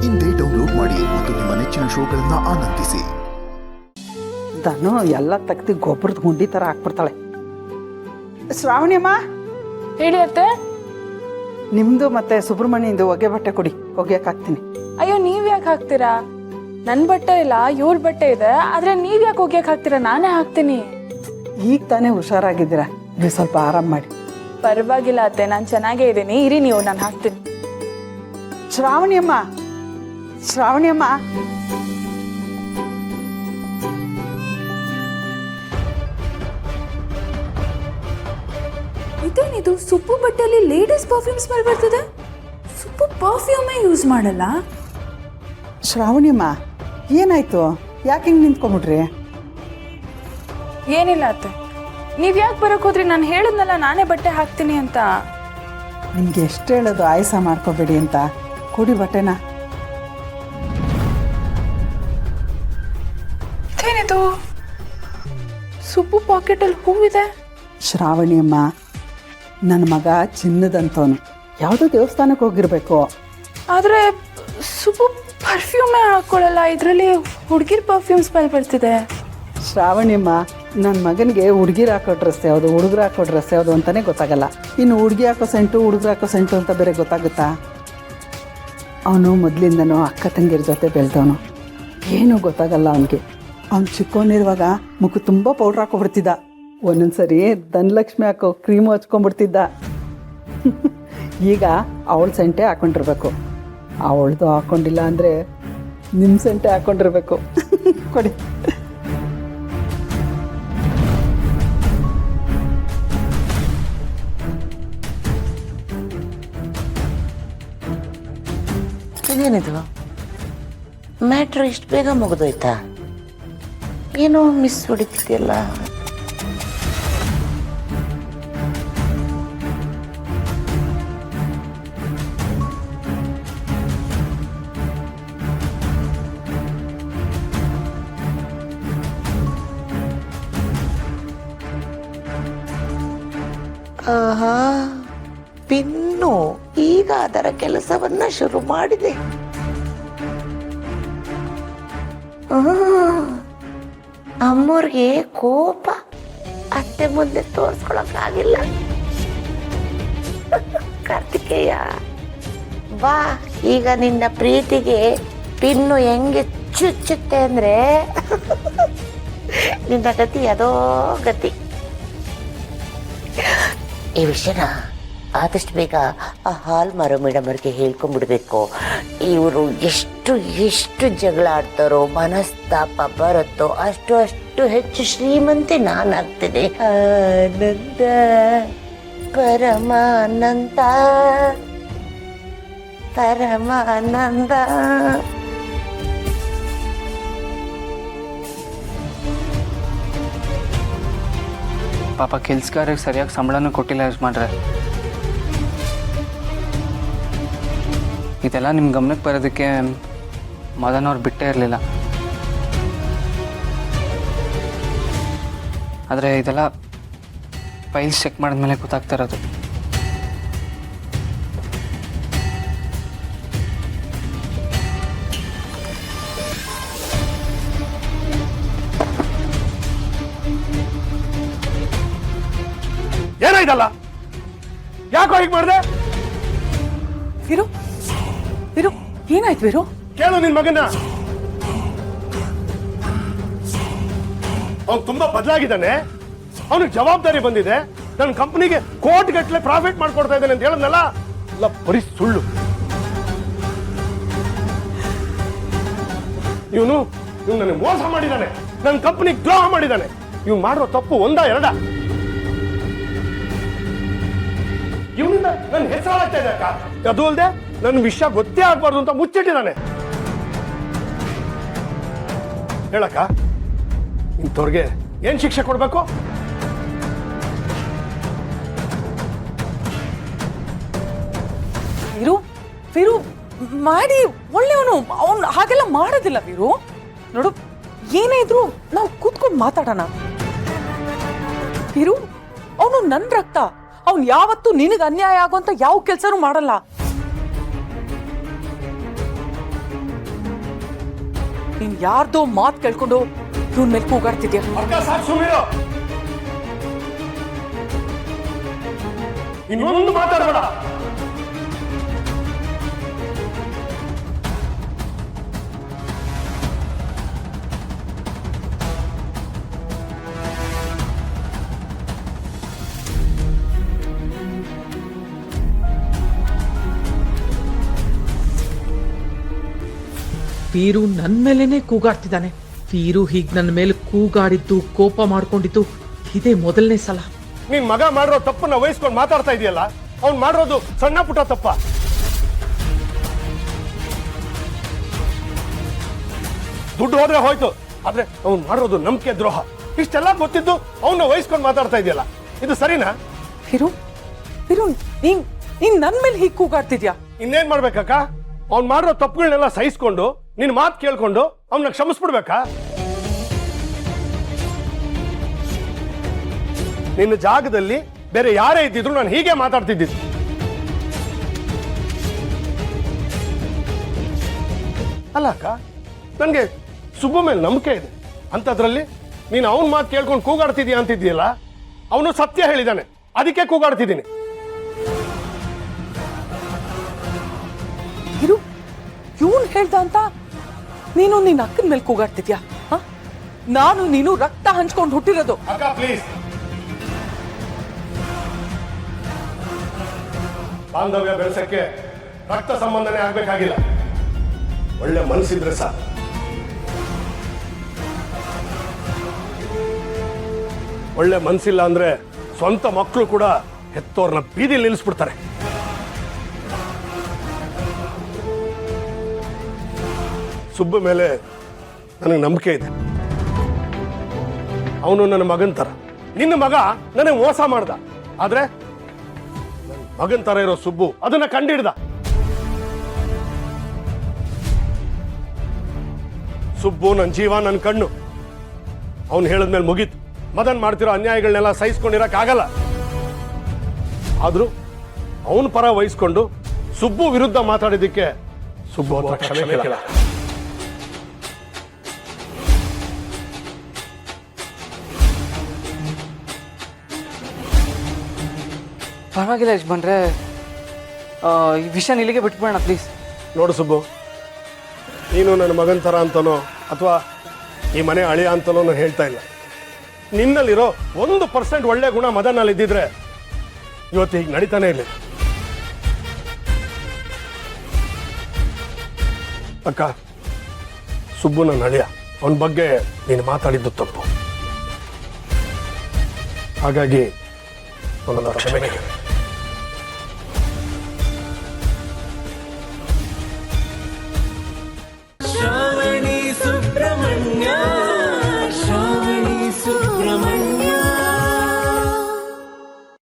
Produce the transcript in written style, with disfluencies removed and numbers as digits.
ಇಂದೇ ಡೌನ್ಲೋಡ್ ಮಾಡಿ ಮತ್ತು ನಿಮ್ಮ ನೆಚ್ಚಿನ ಶೋಗಳನ್ನ ಆನಂದಿಸಿ. ದನು ಎಲ್ಲ ತೆಗ್ದು ಗೊಬ್ಬರದ ಗುಂಡಿ ಥರ ಹಾಕ್ಬಿಡ್ತಾಳೆ. ಶ್ರಾವಣಿಯಮ್ಮ, ಹೇಳಿ ಅತ್ತೆ. ನಿಮ್ಮದು ಮತ್ತು ಸುಬ್ರಹ್ಮಣ್ಯಂದು ಹೊಗೆ ಬಟ್ಟೆ ಕೊಡಿ, ಒಗೆಯಕ್ಕೆ ಹಾಕ್ತೀನಿ. ಅಯ್ಯೋ, ನೀವ್ ಯಾಕೆ ಹಾಕ್ತೀರಾ? ನನ್ನ ಬಟ್ಟೆ ಇಲ್ಲ, ಇವ್ರ ಬಟ್ಟೆ ಇದೆ. ಆದ್ರೆ ನೀವ್ ಯಾಕೆ ಒಗ್ಯಕ್ಕೆ ಹಾಕ್ತೀರಾ? ನಾನೇ ಹಾಕ್ತೀನಿ. ಈಗ ತಾನೇ ಹುಷಾರಾಗಿದ್ದೀರಾ, ನೀವು ಸ್ವಲ್ಪ ಆರಾಮ್ ಮಾಡಿ. ಪರವಾಗಿಲ್ಲ ಅತ್ತೆ, ನಾನು ಚೆನ್ನಾಗೇ ಇದ್ದೀನಿ. ಇರಿ ನೀವು, ನಾನು ಹಾಕ್ತೀನಿ. ಶ್ರಾವಣಿಯಮ್ಮ, ಶ್ರಾವಣಿಯಮ್ಮ, ಇದೇನಿದು? ಸುಪ್ಪು ಬಟ್ಟೆಯಲ್ಲಿ ಲೇಡೀಸ್ ಪರ್ಫ್ಯೂಮ್ ಸ್ಮೆಲ್ ಬರ್ತಿದೆ. ಸುಪ್ಪು ಪರ್ಫ್ಯೂಮೇ ಯೂಸ್ ಮಾಡಲ್ಲ. ಶ್ರಾವಣಿಯಮ್ಮ, ಏನಾಯ್ತು? ಯಾಕೆ ಹಿಂಗೆ ನಿಂತ್ಕೊಂಬಿಟ್ರಿ? ಏನಿಲ್ಲ ಅತ್ತೆ, ನೀವ್ ಯಾಕೆ ಬರಕ್ ಹೋದ್ರಿ? ನಾನು ಹೇಳಿದ್ನಲ್ಲ ನಾನೇ ಬಟ್ಟೆ ಹಾಕ್ತೀನಿ ಅಂತ. ನಿಮ್ಗೆ ಎಷ್ಟು ಹೇಳೋದು ಆಯಾಸ ಮಾಡ್ಕೋಬೇಡಿ ಅಂತ. ಕೊಡಿ ಬಟ್ಟೆನ. ಇದೇನಿದು? ಸುಪ್ಪು ಪಾಕೆಟಲ್ಲಿ ಹೂವಿದೆ. ಶ್ರಾವಣಿಯಮ್ಮ, ನನ್ನ ಮಗ ಚಿನ್ನದಂತವನು, ಯಾವುದೋ ದೇವಸ್ಥಾನಕ್ಕೆ ಹೋಗಿರ್ಬೇಕು. ಆದ್ರೆ ಸುಪ್ಪು ಪರ್ಫ್ಯೂಮೇ ಹಾಕೊಳ್ಳಲ್ಲ, ಇದರಲ್ಲಿ ಹುಡುಗಿರ್ ಪರ್ಫ್ಯೂಮ್ ಸ್ಮೆಲ್ ಬರ್ತಿದೆ. ಶ್ರಾವಣಿಯಮ್ಮ, ನನ್ನ ಮಗನಿಗೆ ಹುಡುಗಿರು ಹಾಕೋ ಡ್ರೆಸ್ ಯಾವುದು, ಹುಡುಗರು ಹಾಕೋ ಡ್ರೆಸ್ ಯಾವುದು ಅಂತಲೇ ಗೊತ್ತಾಗಲ್ಲ. ಇನ್ನು ಹುಡುಗಿ ಹಾಕೋ ಸೆಂಟು, ಹುಡುಗರು ಹಾಕೋ ಸೆಂಟು ಅಂತ ಬೇರೆ ಗೊತ್ತಾಗುತ್ತಾ? ಅವನು ಮೊದಲಿಂದನೂ ಅಕ್ಕ ತಂಗಿರ ಜೊತೆ ಬೆಳೆದವನು, ಏನೂ ಗೊತ್ತಾಗಲ್ಲ ಅವನಿಗೆ. ಅವ್ನು ಚಿಕ್ಕವನಿರುವಾಗ ಮುಖ ತುಂಬ ಪೌಡ್ರ್ ಹಾಕೊಬಿಡ್ತಿದ್ದ. ಒಂದೊಂದ್ಸರಿ ಧನಲಕ್ಷ್ಮಿ ಹಾಕೋ ಕ್ರೀಮು ಹಚ್ಕೊಂಡ್ಬಿಡ್ತಿದ್ದ. ಈಗ ಅವಳ ಸೆಂಟೆ ಹಾಕ್ಕೊಂಡಿರ್ಬೇಕು. ಅವಳದು ಹಾಕ್ಕೊಂಡಿಲ್ಲ ಅಂದರೆ ನಿಮ್ಮ ಸೆಂಟೆ ಹಾಕ್ಕೊಂಡಿರ್ಬೇಕು. ಕೊಡಿ. ಇದೇನಿದು? ಮ್ಯಾಟ್ರ್ ಇಷ್ಟು ಬೇಗ ಮುಗಿದೋಯ್ತಾ? ಏನೋ ಮಿಸ್ ಹೊಡಿತಿದೆಯಲ್ಲ. ಆಹಾ, ಪಿನ್ನು ಈಗ ಅದರ ಕೆಲಸವನ್ನ ಶುರು ಮಾಡಿದೆ. ಅಮ್ಮೋರ್ಗೆ ಕೋಪ ಅತ್ತೆ ಮುಂದೆ ತೋರ್ಸ್ಕೊಳಕ್ಕಾಗಿಲ್ಲ. ಕಾರ್ತಿಕೇಯ, ಬಾ, ಈಗ ನಿನ್ನ ಪ್ರೀತಿಗೆ ಪಿನ್ನು ಹೆಂಗೆ ಚುಚ್ಚುತ್ತೆ ಅಂದ್ರೆ ನಿನ್ನ ಗತಿ ಅದೋ ಗತಿ. ಈ ವಿಷಯನ ಆದಷ್ಟು ಬೇಗ ಆ ಹಾಲ್ ಮಾರೋ ಮೇಡಮರ್ಗೆ ಹೇಳ್ಕೊಂಡ್ಬಿಡ್ಬೇಕು. ಇವರು ಎಷ್ಟು ಜಗಳ ಆಡ್ತಾರೋ, ಮನಸ್ತಾಪ ಬರುತ್ತೋ ಅಷ್ಟು ಹೆಚ್ಚು ಶ್ರೀಮಂತೆ ನಾನಾಗ್ತೇನೆ. ಆನಂದ ಪರಮಾನಂದ ಪರಮಾನಂದ. ಪಾಪ ಕೆಲ್ಸಗಾರಿಗೆ ಸರಿಯಾಗಿ ಸಂಬಳನೂ ಕೊಟ್ಟಿಲ್ಲ ಯಜಮಾನ್ರೆ. ಇದೆಲ್ಲ ನಿಮ್ಮ ಗಮನಕ್ಕೆ ಬರೋದಕ್ಕೆ ಮದನ್ ಅವ್ರು ಬಿಟ್ಟೇ ಇರಲಿಲ್ಲ. ಆದರೆ ಇದೆಲ್ಲ ಫೈಲ್ಸ್ ಚೆಕ್ ಮಾಡಿದ್ಮೇಲೆ ಗೊತ್ತಾಗ್ತಾ ಇರೋದು. ಏನಾಯ್ತಲ್ಲ? ಯಾಕೋ ಹೀಗೆ ಮಾಡಿದೆ? ವೀರು, ವೀರು, ಏನಾಯ್ತು ವೀರು? ಕೇಳು ನಿನ್ ಮಗನ. ಅವ್ನು ತುಂಬಾ ಬದಲಾಗಿದ್ದಾನೆ. ಅವನಿಗೆ ಜವಾಬ್ದಾರಿ ಬಂದಿದೆ. ನನ್ನ ಕಂಪನಿಗೆ ಕೋಟಿ ಗಟ್ಟಲೆ ಪ್ರಾಫಿಟ್ ಮಾಡ್ಕೊಡ್ತಾ ಇದ್ದಾನೆ ಅಂತ ಹೇಳಿದ್ನಲ್ಲ, ಎಲ್ಲ ಬರೀ ಸುಳ್ಳು. ಇವನು ನನಗೆ ಮೋಸ ಮಾಡಿದ್ದಾನೆ, ನನ್ನ ಕಂಪನಿಗೆ ದ್ರೋಹ ಮಾಡಿದ್ದಾನೆ. ಇವ್ನು ಮಾಡಿರೋ ತಪ್ಪು ಒಂದಾ ಎರಡ? ಇವನಿಂದ ನನ್ನ ಹೆಸರಾಗ್ತಾ ಇದೆ ಅಕ್ಕ. ಅದು ಅಲ್ಲದೆ ನನ್ನ ವಿಷಯ ಗೊತ್ತೇ ಆಗ್ಬಾರ್ದು ಅಂತ ಮುಚ್ಚಿಟ್ಟಿದ್ದಾನೆ. ಹೇಳಕ್ಕ, ಇಂಥವ್ರಿಗೆ ಏನ್ ಶಿಕ್ಷೆ ಕೊಡ್ಬೇಕು? ವೀರು, ವೀರು, ಮಾಡಿ ಒಳ್ಳೆಯವನು. ಅವನು ಹಾಗೆಲ್ಲ ಮಾಡೋದಿಲ್ಲ ವೀರು. ನೋಡು, ಏನೇ ಇದ್ರು ನಾವು ಕೂತ್ಕೊಂಡು ಮಾತಾಡೋಣ. ವೀರು, ಅವನು ನನ್ನ ರಕ್ತ. ಅವ್ನು ಯಾವತ್ತೂ ನಿನಗೆ ಅನ್ಯಾಯ ಆಗುವಂತ ಯಾವ ಕೆಲಸನೂ ಮಾಡಲ್ಲ. ನೀನ್ ಯಾರ್ದೋ ಮಾತ್ ಕೇಳ್ಕೊಂಡು ಇವನ್ ಮೇಲೆ ಕೂಗಾಡ್ತಿದ್ಯಾ? ಅಕ್ಕ ಸಾಕು ಸುಮ್ಮೀರು. ಇನ್ನೊಂದು ಮಾತಾಡಬೇಡ. ವೀರು ನನ್ ಮೇಲೇನೆ ಕೂಗಾಡ್ತಿದ್ದಾನೆ. ವೀರು ಹೀಗ್ ನನ್ನ ಮೇಲೆ ಕೂಗಾಡಿದ್ದು, ಕೋಪ ಮಾಡ್ಕೊಂಡಿದ್ದು ಇದೇ ಮೊದಲನೇ ಸಲ. ನಿನ್ ಮಗ ಮಾಡಿರೋ ತಪ್ಪನ್ನ ವಹಿಸ್ಕೊಂಡು ಮಾತಾಡ್ತಾ ಇದೆಯಲ್ಲ, ಅವ್ನು ಮಾಡಿರೋದು ಸಣ್ಣ ಪುಟ್ಟ ತಪ್ಪ. ದುಡ್ಡು ಹೋದ್ರೆ ಹೋಯ್ತು, ಆದ್ರೆ ಅವ್ನು ಮಾಡಿರೋದು ನಂಬಿಕೆ ದ್ರೋಹ. ಇಷ್ಟೆಲ್ಲ ಗೊತ್ತಿದ್ದು ಅವನ್ನ ವಹಿಸ್ಕೊಂಡು ಮಾತಾಡ್ತಾ ಇದೆಯಲ್ಲ, ಇದು ಸರಿನಾ? ಫಿರು ನೀನ್ ನನ್ ಮೇಲೆ ಹೀಗ್ ಕೂಗಾಡ್ತಿದ್ಯಾ? ಇನ್ನೇನ್ ಮಾಡ್ಬೇಕಕ್ಕ? ಅವ್ನು ಮಾಡಿರೋ ತಪ್ಪುಗಳನ್ನೆಲ್ಲ ಸಹಿಸ್ಕೊಂಡು ನಿನ್ ಮಾತು ಕೇಳ್ಕೊಂಡು ಅವನ್ನ ಕ್ಷಮಿಸ್ಬಿಡ್ಬೇಕಾ? ನಿನ್ನ ಜಾಗದಲ್ಲಿ ಬೇರೆ ಯಾರೇ ಇದ್ದಿದ್ರು ನಾನು ಹೀಗೆ ಮಾತಾಡ್ತಿದ್ದಿದ್ದು. ಅಲ್ಲ ಅಕ್ಕ, ನನಗೆ ಸುಬ್ಬ ಮೇಲೆ ನಂಬಿಕೆ ಇದೆ. ಅಂಥದ್ರಲ್ಲಿ ನೀನು ಅವನ ಮಾತು ಕೇಳ್ಕೊಂಡು ಕೂಗಾಡ್ತಿದ್ಯಾ ಅಂತಿದ್ಯಲ್ಲ, ಅವನು ಸತ್ಯ ಹೇಳಿದಾನೆ, ಅದಕ್ಕೆ ಕೂಗಾಡ್ತಿದ್ದೀನಿ. ಇವನ್ ಹೇಳ್ದ ಅಂತ ನೀನು ನಿನ್ನ ಅಕ್ಕನ ಮೇಲೆ ಕೂಗಾಡ್ತಿದ್ಯಾ? ನಾನು ನೀನು ರಕ್ತ ಹಂಚ್ಕೊಂಡು ಹುಟ್ಟಿರೋದು. ಅಕ್ಕ ಪ್ಲೀಸ್, ಬಾಂಧವ್ಯ ಬೆಳೆಸಕ್ಕೆ ರಕ್ತ ಸಂಬಂಧನೇ ಆಗ್ಬೇಕಾಗಿಲ್ಲ, ಒಳ್ಳೆ ಮನಸ್ಸಿದ್ರೆ ಸಾಕು. ಒಳ್ಳೆ ಮನಸ್ಸಿಲ್ಲ ಅಂದ್ರೆ ಸ್ವಂತ ಮಕ್ಕಳು ಕೂಡ ಹೆತ್ತೋರ್ನ ಬೀದಿಲಿ ನಿಲ್ಲಿಸ್ಬಿಡ್ತಾರೆ. ಸುಬ್ಬ ಮೇಲೆ ನನಗೆ ನಂಬಿಕೆ ಇದೆ. ಅವನು ನನ್ನ ಮಗನ ತರ. ನಿನ್ನ ಮಗ ನನಗೆ ಮೋಸ ಮಾಡ್ದ, ಆದ್ರೆ ನನ್ನ ಮಗನ ತರ ಇರೋ ಸುಬ್ಬು ಅದನ್ನ ಕಂಡಿಡ್ದ. ಸುಬ್ಬು ನನ್ನ ಜೀವ, ನನ್ನ ಕಣ್ಣು. ಅವನು ಹೇಳಿದ್ಮೇಲೆ ಮುಗೀತು. ಮದನ್ ಮಾಡ್ತಿರೋ ಅನ್ಯಾಯಗಳನ್ನೆಲ್ಲ ಸಹಿಸ್ಕೊಂಡಿರಕ್ಕಾಗಲ್ಲ. ಆದ್ರೂ ಅವನ ಪರ ವಹಿಸ್ಕೊಂಡು ಸುಬ್ಬು ವಿರುದ್ಧ ಮಾತಾಡಿದ್ದಕ್ಕೆ ಸುಬ್ಬು ಹತ್ರ ಕ್ಷಮೆ ಕೇಳ. ಪರವಾಗಿಲ್ಲ ಯಜಮಾನ್ರೆ, ಈ ವಿಷಯ ಇಲ್ಲಿಗೆ ಬಿಟ್ಬಿಡೋಣ ಪ್ಲೀಸ್. ನೋಡು ಸುಬ್ಬು, ನೀನು ನನ್ನ ಮಗನ ಥರ ಅಂತನೋ ಅಥವಾ ಈ ಮನೆ ಅಳಿಯ ಅಂತನೋ ನಾನು ಹೇಳ್ತಾ ಇಲ್ಲ. ನಿನ್ನಲ್ಲಿರೋ 1% ಒಳ್ಳೆ ಗುಣ ಮದನಲ್ಲಿ ಇದ್ದಿದ್ರೆ ಇವತ್ತು ಹೀಗೆ ನಡೀತಾನೆ ಇಲ್ಲ. ಅಕ್ಕ, ಸುಬ್ಬು ನನ್ನ ಅಳಿಯ, ಅವನ ಬಗ್ಗೆ ನೀನು ಮಾತಾಡಿದ್ದು ತಪ್ಪು. ಹಾಗಾಗಿ ಅವನನ್ನ ಕ್ಷಮೆ ಕೇಳು.